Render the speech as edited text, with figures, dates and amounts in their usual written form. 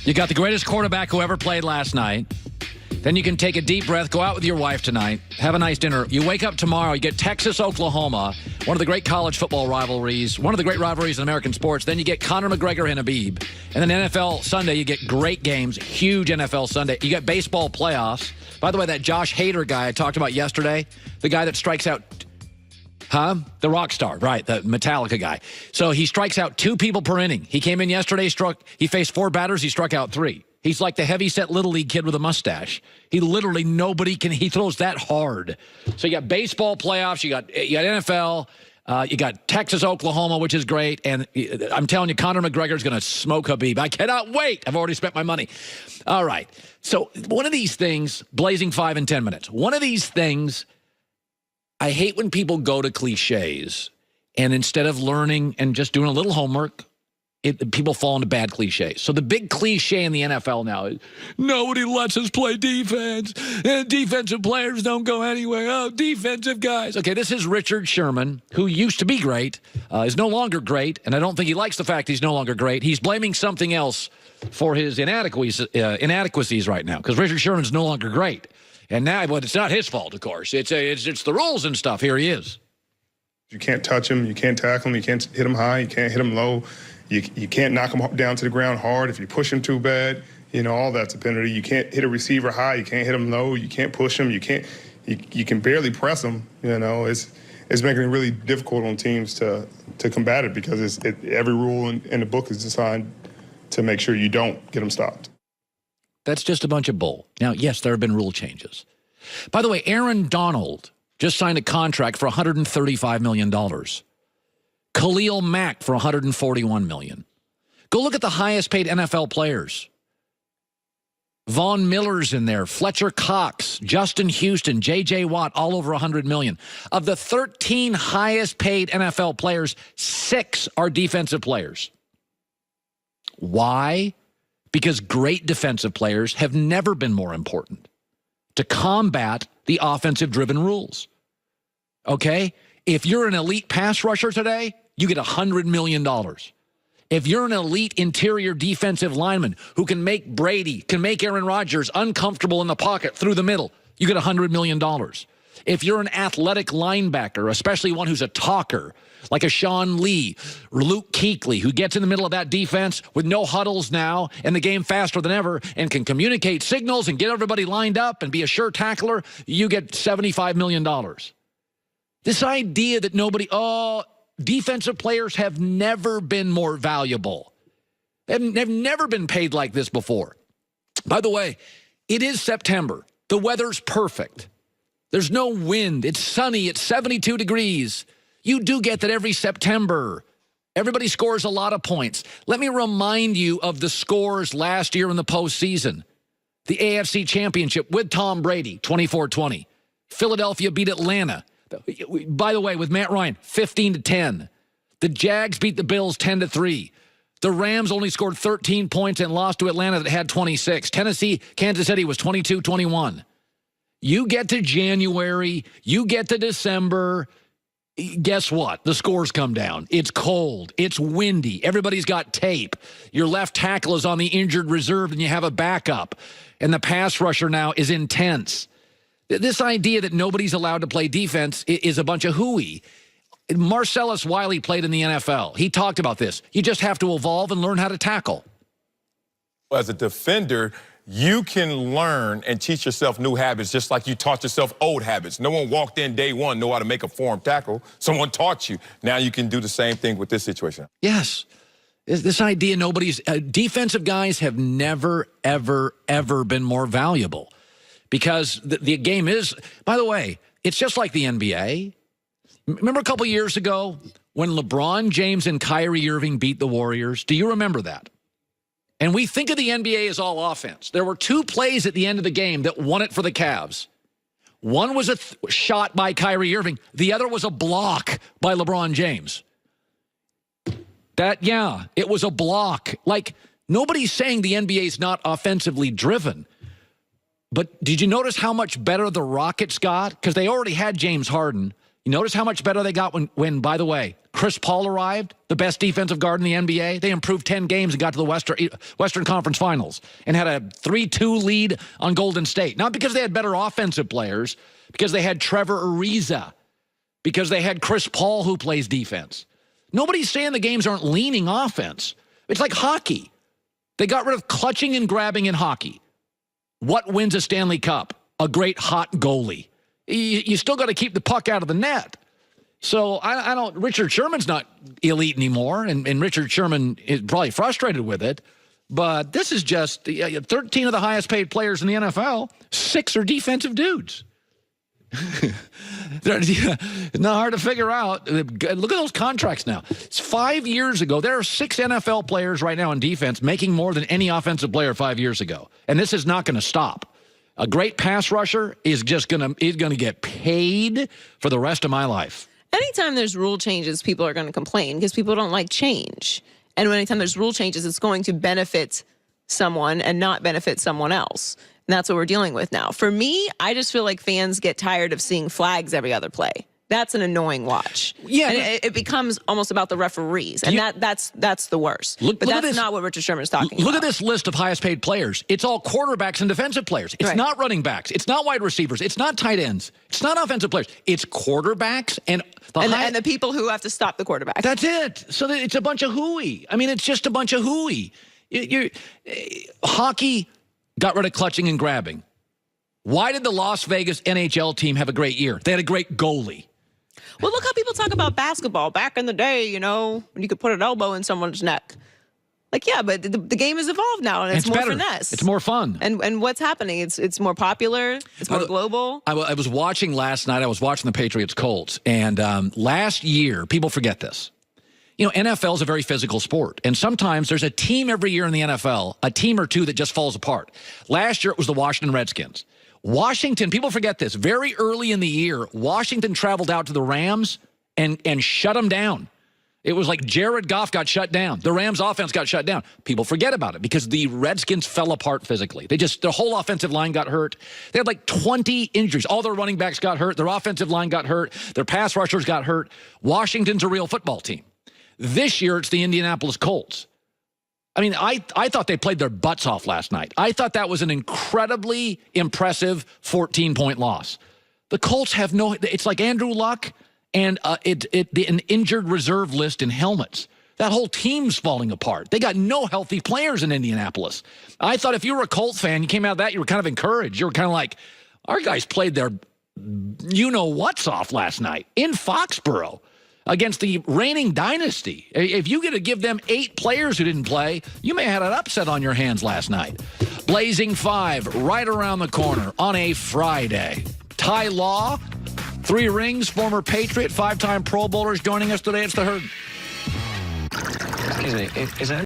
You got the greatest quarterback who ever played last night. Then you can take a deep breath, go out with your wife tonight, have a nice dinner. You wake up tomorrow, you get Texas, Oklahoma, one of the great college football rivalries, one of the great rivalries in American sports. Then you get Conor McGregor and Habib. And then NFL Sunday, you get great games, huge NFL Sunday. You get baseball playoffs. By the way, that Josh Hader guy I talked about yesterday, the guy that strikes out, the rock star, right, the Metallica guy. So he strikes out 2 people per inning. He came in yesterday, he faced 4 batters, he struck out 3. He's like the heavy-set Little League kid with a mustache. He literally, he throws that hard. So you got baseball playoffs, you got NFL, you got Texas, Oklahoma, which is great. And I'm telling you, Conor McGregor is going to smoke Habib. I cannot wait. I've already spent my money. All right. So one of these things, blazing 5 and 10 minutes. One of these things, I hate when people go to cliches and instead of learning and just doing a little homework, people fall into bad cliches. So the big cliche in the NFL now is, nobody lets us play defense. Defensive players don't go anywhere. Oh, defensive guys. Okay, this is Richard Sherman, who used to be great, is no longer great, and I don't think he likes the fact he's no longer great. He's blaming something else for his inadequacies right now, because Richard Sherman's no longer great. And now, but it's not his fault, of course. It's the rules and stuff. Here he is. You can't touch him. You can't tackle him. You can't hit him high. You can't hit him low. You can't knock him down to the ground hard if you push him too bad. You know, all that's a penalty. You can't hit a receiver high. You can't hit him low. You can't push him. You can barely press him. You know, it's making it really difficult on teams to combat it because every rule in the book is designed to make sure you don't get them stopped. That's just a bunch of bull. Now, yes, there have been rule changes. By the way, Aaron Donald just signed a contract for $135 million. Khalil Mack for $141 million. Go look at the highest paid NFL players. Von Miller's in there, Fletcher Cox, Justin Houston, J.J. Watt, all over $100 million. Of the 13 highest paid NFL players, 6 are defensive players. Why? Because great defensive players have never been more important to combat the offensive-driven rules. Okay? If you're an elite pass rusher today, you get $100 million. If you're an elite interior defensive lineman who can make Brady, can make Aaron Rodgers uncomfortable in the pocket through the middle, you get $100 million. If you're an athletic linebacker, especially one who's a talker, like a Sean Lee or Luke Kuechly, who gets in the middle of that defense with no huddles now and the game faster than ever and can communicate signals and get everybody lined up and be a sure tackler, you get $75 million. This idea that defensive players have never been more valuable. They've never been paid like this before. By the way, it is September. The weather's perfect. There's no wind. It's sunny. It's 72 degrees. You do get that every September. Everybody scores a lot of points. Let me remind you of the scores last year in the postseason. The AFC Championship with Tom Brady, 24-20. Philadelphia beat Atlanta. By the way, with Matt Ryan, 15-10. The Jags beat the Bills 10-3. The Rams only scored 13 points and lost to Atlanta that had 26. Tennessee, Kansas City was 22-21. You get to January, you get to December, guess what? The scores come down. It's cold. It's windy. Everybody's got tape. Your left tackle is on the injured reserve and you have a backup. And the pass rusher now is intense. This idea that nobody's allowed to play defense is a bunch of hooey. Marcellus Wiley played in the NFL. He talked about this. You just have to evolve and learn how to tackle. As a defender, you can learn and teach yourself new habits just like you taught yourself old habits. No one walked in day one, know how to make a form tackle. Someone taught you. Now you can do the same thing with this situation. Yes. This idea defensive guys have never, ever, ever been more valuable. Because the game is, by the way, it's just like the NBA. Remember a couple years ago when LeBron James and Kyrie Irving beat the Warriors? Do you remember that? And we think of the NBA as all offense. There were 2 plays at the end of the game that won it for the Cavs. One was a shot by Kyrie Irving. The other was a block by LeBron James. It was a block. Like, nobody's saying the NBA is not offensively driven. But did you notice how much better the Rockets got? Because they already had James Harden. You notice how much better they got when, by the way, Chris Paul arrived, the best defensive guard in the NBA. They improved 10 games and got to the Western Conference Finals and had a 3-2 lead on Golden State. Not because they had better offensive players, because they had Trevor Ariza, because they had Chris Paul who plays defense. Nobody's saying the games aren't leaning offense. It's like hockey. They got rid of clutching and grabbing in hockey. What wins a Stanley Cup? A great hot goalie. You still got to keep the puck out of the net. So I don't. Richard Sherman's not elite anymore, and Richard Sherman is probably frustrated with it. But this is just 13 of the highest paid players in the NFL. 6 are defensive dudes. It's not hard to figure out. Look at those contracts now. It's 5 years ago. There are 6 NFL players right now in defense making more than any offensive player 5 years ago, and this is not going to stop. A great pass rusher is just going to get paid for the rest of my life. Anytime there's rule changes, people are going to complain because people don't like change. And anytime there's rule changes, it's going to benefit someone and not benefit someone else. And that's what we're dealing with now. For me, I just feel like fans get tired of seeing flags every other play. That's an annoying watch. Yeah, and it becomes almost about the referees, and that's the worst. But that's not what Richard Sherman is talking about. Look at this list of highest paid players. It's all quarterbacks and defensive players. It's not running backs. It's not wide receivers. It's not tight ends. It's not offensive players. It's quarterbacks and the people who have to stop the quarterback. That's it. So it's a bunch of hooey. I mean, it's just a bunch of hooey. Hockey got rid of clutching and grabbing. Why did the Las Vegas NHL team have a great year? They had a great goalie. Well, look how people talk about basketball. Back in the day, when you could put an elbow in someone's neck. Like, yeah, but the game has evolved now, and it's more better. finesse. It's more fun. And what's happening? It's more popular. It's more global. I was watching last night. I was watching the Patriots-Colts, and last year, people forget this. NFL is a very physical sport, and sometimes there's a team every year in the NFL, a team or two that just falls apart. Last year, it was the Washington Redskins. Washington, people forget this, very early in the year, Washington traveled out to the Rams and shut them down. It was like Jared Goff got shut down. The Rams offense got shut down. People forget about it because the Redskins fell apart physically. Their whole offensive line got hurt. They had like 20 injuries. All their running backs got hurt. Their offensive line got hurt. Their pass rushers got hurt. Washington's a real football team. This year, it's the Indianapolis Colts. I mean, I thought they played their butts off last night. I thought that was an incredibly impressive 14-point loss. The Colts have it's like Andrew Luck and an injured reserve list in helmets. That whole team's falling apart. They got no healthy players in Indianapolis. I thought if you were a Colt fan, you came out of that, you were kind of encouraged. You were kind of like, our guys played their you-know-what's off last night in Foxborough against the reigning dynasty. If you get to give them 8 players who didn't play, you may have had an upset on your hands last night. Blazing 5 right around the corner on a Friday. Ty Law, 3 rings, former Patriot, 5-time Pro Bowlers joining us today. It's the Herd. Excuse me, is that